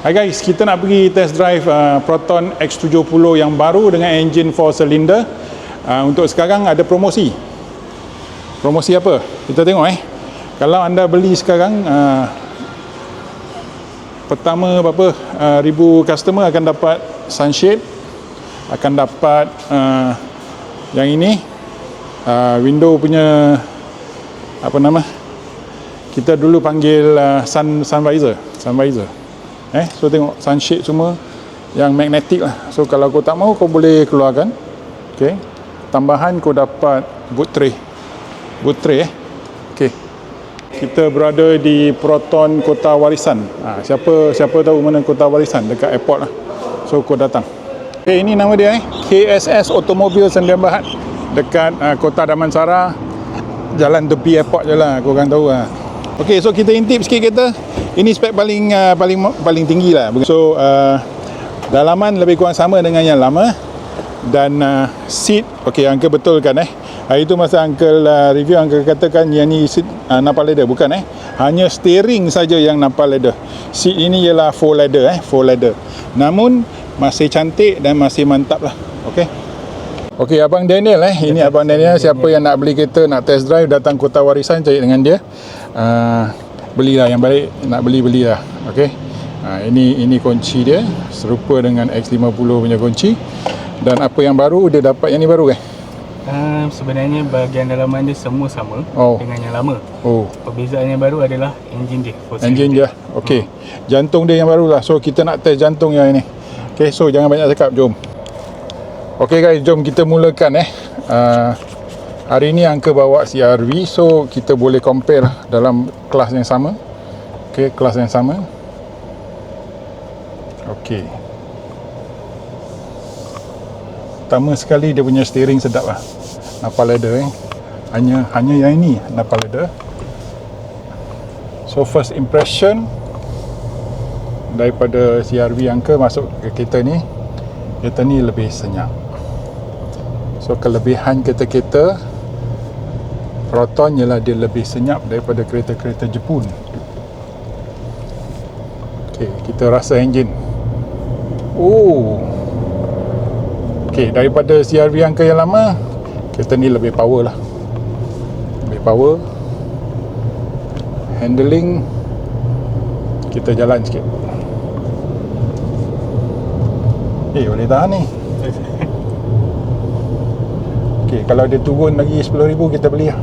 Hai guys, kita nak pergi test drive Proton X70 yang baru dengan engine 4 cylinder. Untuk sekarang ada promosi. Promosi apa? Kita tengok Kalau anda beli sekarang, pertama berapa ribu customer akan dapat sunshade, akan dapat yang ini window punya apa nama? Kita dulu panggil sun visor. So tengok sunshade semua yang magnetic lah. So kalau kau tak mau, kau boleh keluarkan. Okay. Tambahan kau dapat boot tray. Okay. Kita berada di Proton Kota Warisan. Siapa tahu mana Kota Warisan? Dekat airport lah. So kau datang. Okay, ini nama dia KSS Automobile Sdn Bhd. Dekat Kota Damansara. Jalan tepi airport je lah. Kau kan tahu lah. Okay, so kita intip sikit kereta. Ini spek paling tinggi lah. So dalaman lebih kurang sama dengan yang lama. Dan seat, okay, Uncle betulkan Hari tu masa Uncle review, Uncle katakan yang ni seat napal leather. Bukan hanya steering saja yang napal leather. Seat ini ialah full leather. Namun masih cantik dan masih mantap lah. Okay, Abang Daniel Ini Abang Daniel. Siapa yang nak beli kereta, nak test drive, datang Kota Warisan, cari dengan dia. Belilah yang balik, nak belilah. Okay. Ini kunci dia, serupa dengan X50 punya kunci. Dan apa yang baru, dia dapat yang ni baru sebenarnya bahagian dalaman dia semua sama dengan yang lama. Perbezaan yang baru adalah enjin dia. Enjin dia. Okay. Jantung dia yang baru lah. So kita nak test jantung yang ini. Okay, so jangan banyak cakap, jom. Okay guys, jom kita mulakan hari ni Uncle bawa CR-V, so kita boleh compare dalam kelas yang sama. Okay, kelas yang sama. Okay. Pertama sekali dia punya steering sedap lah. Napal leather Hanya yang ini napal leather. So first impression daripada CR-V Uncle masuk ke kereta ni lebih senyap. So kelebihan kereta-kereta Proton ialah dia lebih senyap daripada kereta-kereta Jepun. Okay, kita rasa enjin. Okay, daripada CR-V Uncle yang lama, kereta ni lebih power lah. Lebih power. Handling, kita jalan sikit. Boleh tahan ni. Okay, kalau dia turun lagi 10,000 kita beli lah.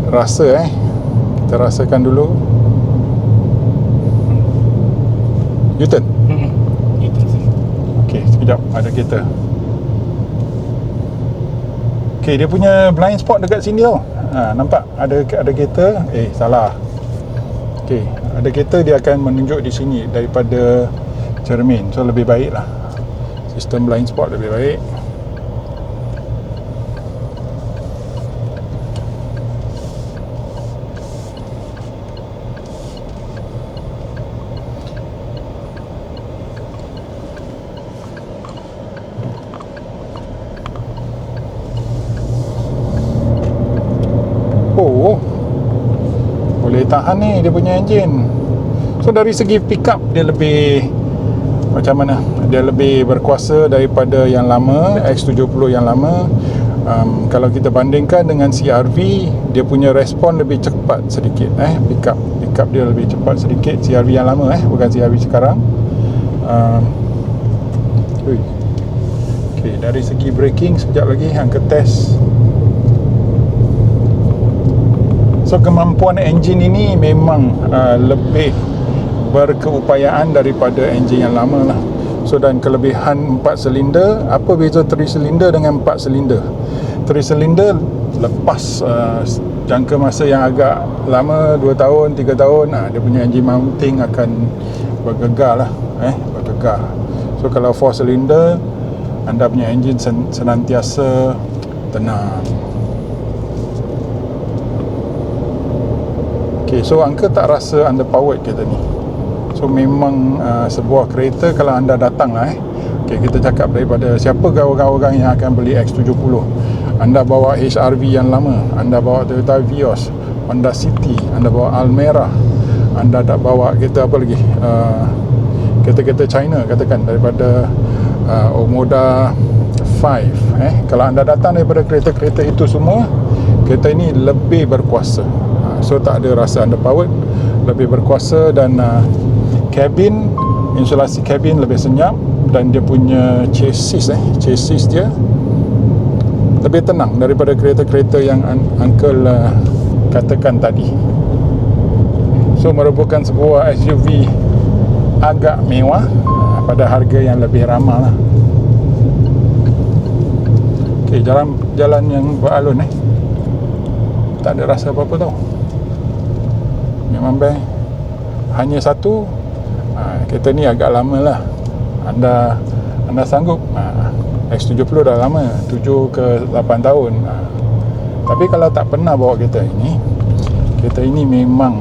Rasa kita rasakan dulu. U-turn. Okay, sekejap, ada kereta. Okay, dia punya blind spot dekat sini tau. Nampak ada kereta. Salah. Okay, ada kereta, dia akan menunjuk di sini daripada cermin. So lebih baik lah, sistem blind spot lebih baik. Boleh tahan ni dia punya enjin. So dari segi pick up dia lebih macam mana? Dia lebih berkuasa daripada yang lama, X70 yang lama. Kalau kita bandingkan dengan CR-V, dia punya respon lebih cepat sedikit. Pick up dia lebih cepat sedikit. CR-V yang lama bukan CR-V sekarang. Okay, dari segi braking sekejap lagi Uncle test. So kemampuan enjin ini memang lebih berkeupayaan daripada enjin yang lama lah. So dan kelebihan 4 silinder. Apa beza 3 silinder dengan 4 silinder? 3 silinder lepas jangka masa yang agak lama, 2 tahun, 3 tahun, dia punya engine mounting akan bergegar lah. Bergegar. So kalau 4 silinder, anda punya engine senantiasa tenang. Okay, so Uncle tak rasa underpowered kereta ni. So memang sebuah kereta kalau anda datang lah okay, kita cakap daripada siapa orang-orang yang akan beli X70. Anda bawa HR-V yang lama, anda bawa Toyota Vios, Honda City, anda bawa Almera, anda tak bawa kereta apa lagi, kereta-kereta China katakan, daripada Omoda 5, kalau anda datang daripada kereta-kereta itu semua, kereta ini lebih berkuasa. So tak ada rasa underpowered, lebih berkuasa, dan kabin, insulasi kabin lebih senyap, dan dia punya chassis dia lebih tenang daripada kereta-kereta yang Uncle katakan tadi. So merupakan sebuah SUV agak mewah pada harga yang lebih ramah lah. Okay, jalan yang beralun tak ada rasa apa-apa tau. Memang best. Hanya satu, kereta ni agak lama lah. Anda sanggup, X70 dah lama, 7 ke 8 tahun. Tapi kalau tak pernah bawa kereta ini memang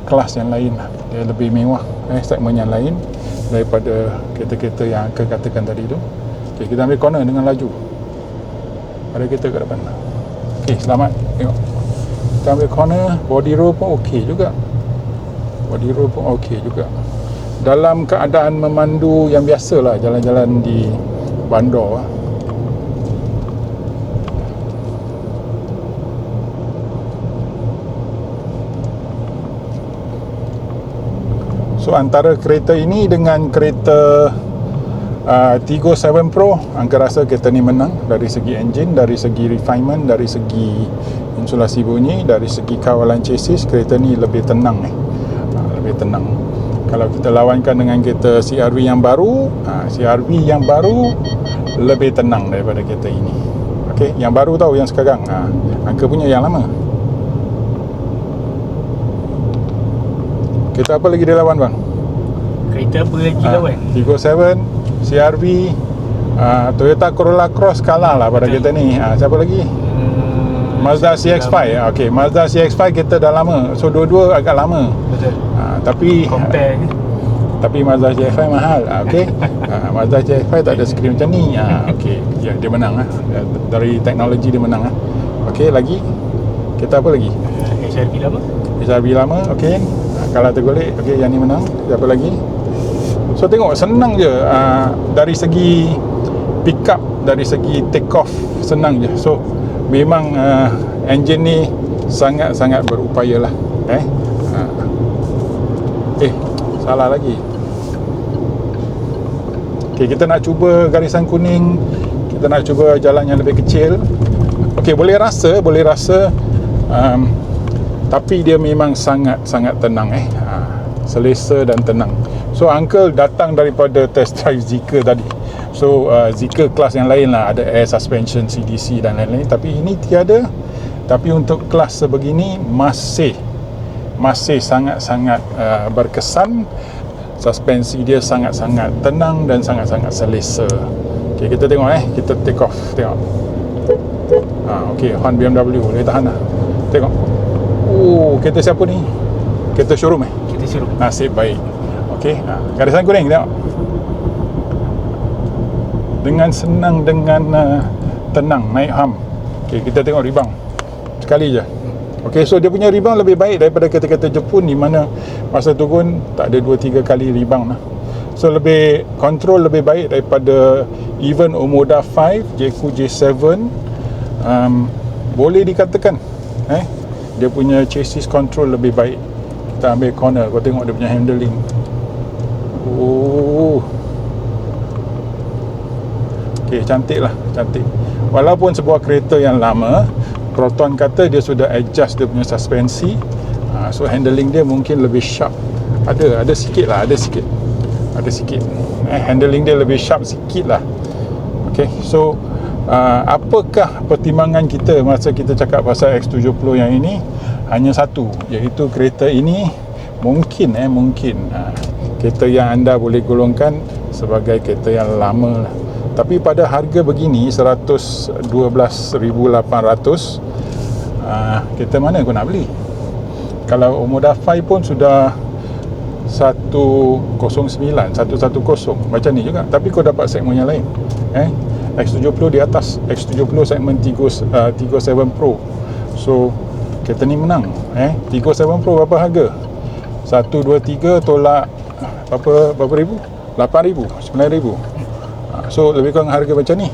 kelas yang lain lah. Dia lebih mewah, segmen yang lain daripada kereta-kereta yang akan katakan tadi tu. Okay, kita ambil corner dengan laju. Ada kereta kat depan. Okay, selamat. Tengok, kita ambil corner. Body roll pun okey juga. Dalam keadaan memandu yang biasa lah, jalan-jalan di bandar. So antara kereta ini dengan kereta Tiggo 7 Pro, Angka rasa kereta ni menang dari segi engine, dari segi refinement, dari segi insulasi bunyi, dari segi kawalan chassis. Kereta ni lebih tenang lebih tenang. Kalau kita lawankan dengan kereta CR-V yang baru, CR-V yang baru lebih tenang daripada kereta ini. Okey, yang baru tahu, yang sekarang Angka punya yang lama. Kereta apa lagi dia lawan bang? Kereta apa lagi lawan? Tiggo 7, CR-V, Toyota Corolla Cross kalah lah pada kereta ni. Siapa lagi? Mazda CX-5. Okey, Mazda CX-5 kereta dah lama. So dua-dua agak lama. Betul. Tapi Mazda CX-5 mahal. Okey. Mazda CX-5 tak ada skrin macam ni. Okey, ya, dia menang dari teknologi dia menang. Okey, lagi kereta apa lagi? HRV lama. Okey. Kalau tergolek, okey, yang ni menang. Siapa lagi? So tengok, senang je. Dari segi pick up, dari segi take off, senang je. So memang engine ni sangat-sangat berupaya lah. Salah lagi. Okay, kita nak cuba garisan kuning, kita nak cuba jalan yang lebih kecil. Okay, boleh rasa tapi dia memang sangat-sangat tenang selesa dan tenang. So Uncle datang daripada test drive Zeekr tadi. So Zeekr kelas yang lain lah, ada air suspension, CDC dan lain-lain, tapi ini tiada. Tapi untuk kelas sebegini masih sangat-sangat berkesan. Suspensi dia sangat-sangat tenang dan sangat-sangat selesa. Okay, kita tengok kita take off. Tengok. Okay, Horn BMW boleh tahan lah. Tengok. Kereta siapa ni? Kereta showroom Kereta showroom. Nasib baik. Okay, garisan kuning tengok. Dengan senang, dengan tenang naik hum. Okay, kita tengok rebound sekali je. Okay, so dia punya rebound lebih baik daripada kereta-kereta Jepun, di mana masa turun tak ada 2-3 kali rebound lah. So lebih control lebih baik daripada even Omoda 5, Jeku J7. Boleh dikatakan dia punya chassis control lebih baik. Kita ambil corner, kau tengok dia punya handling. Okay, cantik lah, cantik. Walaupun sebuah kereta yang lama, Proton kata dia sudah adjust dia punya suspensi, so handling dia mungkin lebih sharp. Ada sikit lah, ada sikit. Handling dia lebih sharp sikit lah. Okay, so apakah pertimbangan kita masa kita cakap pasal X70 yang ini? Hanya satu, iaitu kereta ini mungkin kereta yang anda boleh golongkan sebagai kereta yang lama lah. Tapi pada harga begini, 112,800, kereta mana kau nak beli? Kalau Omoda 5 pun sudah 109, 110 macam ni juga, tapi kau dapat segmen yang lain. X70 di atas, X70 segmen Tiggo 7 Pro. So kereta ni menang. Tiggo 7 Pro berapa harga? 1, 2, 3 tolak berapa ribu? 8,000, 9,000. So lebih kurang harga macam ni.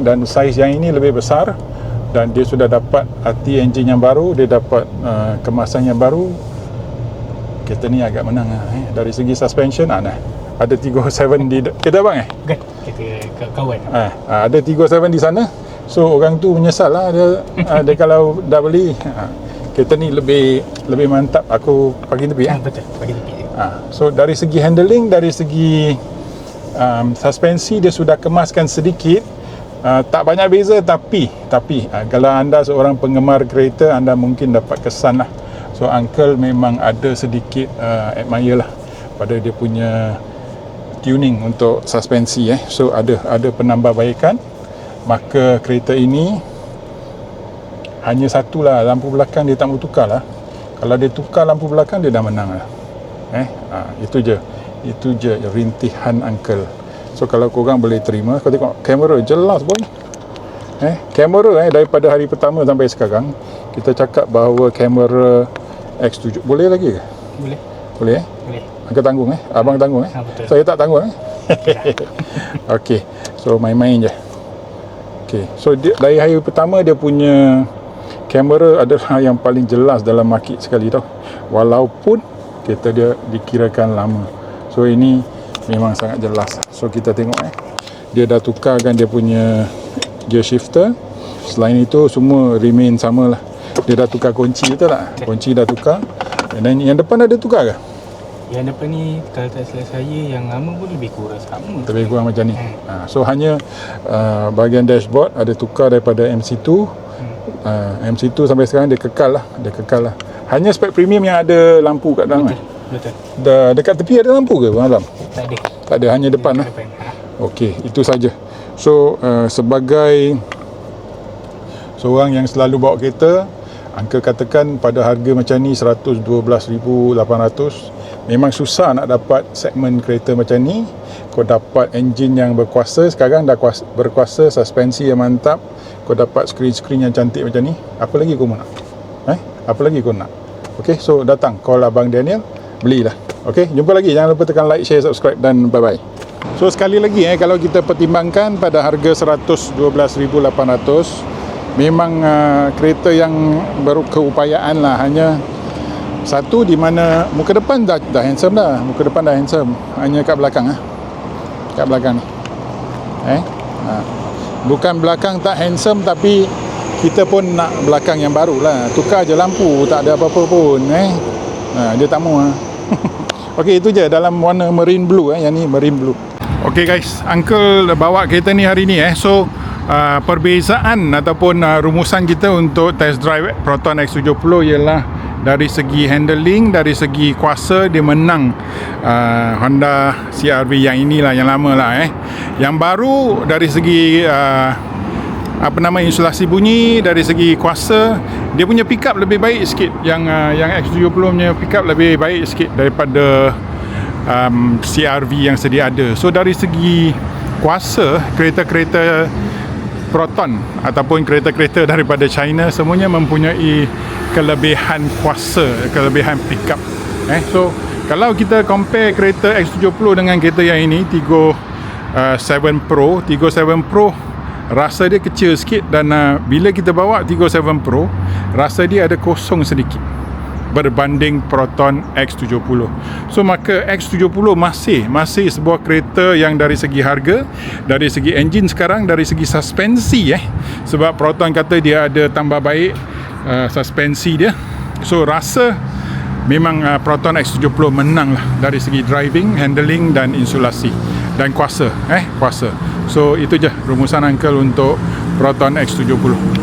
Dan saiz yang ini lebih besar, dan dia sudah dapat RT engine yang baru, dia dapat kemasan yang baru. Kereta ni agak menang dari segi suspension. Ada Tiggo 7 di kereta abang Bukan, kereta kawan. ada Tiggo 7 di sana. So orang tu menyesal lah dia kalau dah beli. Kereta ni lebih mantap. Aku bagi tepi Betul, bagi tepi. So dari segi handling, dari segi suspensi, dia sudah kemaskan sedikit. Tak banyak beza, tapi kalau anda seorang penggemar kereta, anda mungkin dapat kesan lah. So uncle memang ada sedikit admire lah pada dia punya tuning untuk suspensi. So ada penambahbaikan. Maka kereta ini hanya satu lah, lampu belakang dia tak mau tukar lah. Kalau dia tukar lampu belakang, dia dah menang lah. Itu je rintihan uncle. So kalau korang boleh terima, kau tengok kamera jelas boy. Kamera daripada hari pertama sampai sekarang, kita cakap bahawa kamera X7 boleh lagi ke? Boleh. Boleh Boleh. Uncle tanggung abang tanggung Betul. Saya tak tanggung Okey. So main-main je. Okey. So dari hari pertama dia punya kamera adalah yang paling jelas dalam market sekali tau. Walaupun kereta dia dikirakan lama. So ini memang sangat jelas. So kita tengok dia dah tukarkan dia punya gear shifter. Selain itu semua remain sama lah. Dia dah tukar kunci, betul tak? Kunci dah tukar. Dan yang depan ada tukar ke? Yang depan ni kalau tak salah saya, yang lama pun lebih kurang sama. Lebih kurang macam ni. So hanya bahagian dashboard ada tukar daripada MC2. MC2 sampai sekarang dia kekal lah. Hanya spek premium yang ada lampu kat dalam. Betul. Dekat tepi ada lampu ke malam? Tak ada, hanya depan lah. Okey, itu saja. So sebagai seorang yang selalu bawa kereta, Uncle katakan pada harga macam ni 112,800 memang susah nak dapat segmen kereta macam ni. Kau dapat enjin yang berkuasa, sekarang dah berkuasa, suspensi yang mantap, kau dapat screen yang cantik macam ni, apa lagi kau nak? Apa lagi kau nak? Okey, so datang call abang Daniel, belilah. Okey, jumpa lagi, jangan lupa tekan like, share, subscribe dan bye bye. So sekali lagi kalau kita pertimbangkan pada harga 112,800, memang kereta yang berkeupayaan lah. Hanya satu di mana muka depan dah handsome dah. Muka depan dah handsome. Hanya kat belakang kat belakang ni. Bukan belakang tak handsome, tapi kita pun nak belakang yang baru lah. Tukar je lampu, tak ada apa-apa pun. Dia tak mau Okey, itu je dalam warna marine blue. Yang ni marine blue. Okey guys, Uncle bawa kereta ni hari ni. So perbezaan ataupun rumusan kita untuk test drive Proton X70 ialah dari segi handling, dari segi kuasa dia menang Honda CR-V yang inilah, yang lama lah. Yang baru dari segi insulasi bunyi, dari segi kuasa dia punya pickup lebih baik sikit. Yang X70 punya pickup lebih baik sikit daripada CR-V yang sedia ada. So dari segi kuasa, kereta-kereta Proton ataupun kereta-kereta daripada China semuanya mempunyai kelebihan kuasa, kelebihan pickup. So kalau kita compare kereta X70 dengan kereta yang ini, Tiggo 7 Pro, Tiggo 7 Pro rasa dia kecil sikit, dan bila kita bawa Tiggo 7 Pro rasa dia ada kosong sedikit berbanding Proton X70. So maka X70 masih sebuah kereta yang dari segi harga, dari segi enjin sekarang, dari segi suspensi sebab Proton kata dia ada tambah baik suspensi dia. So rasa memang Proton X70 menang lah dari segi driving, handling dan insulasi dan kuasa. So itu je rumusan Uncle untuk Proton X70.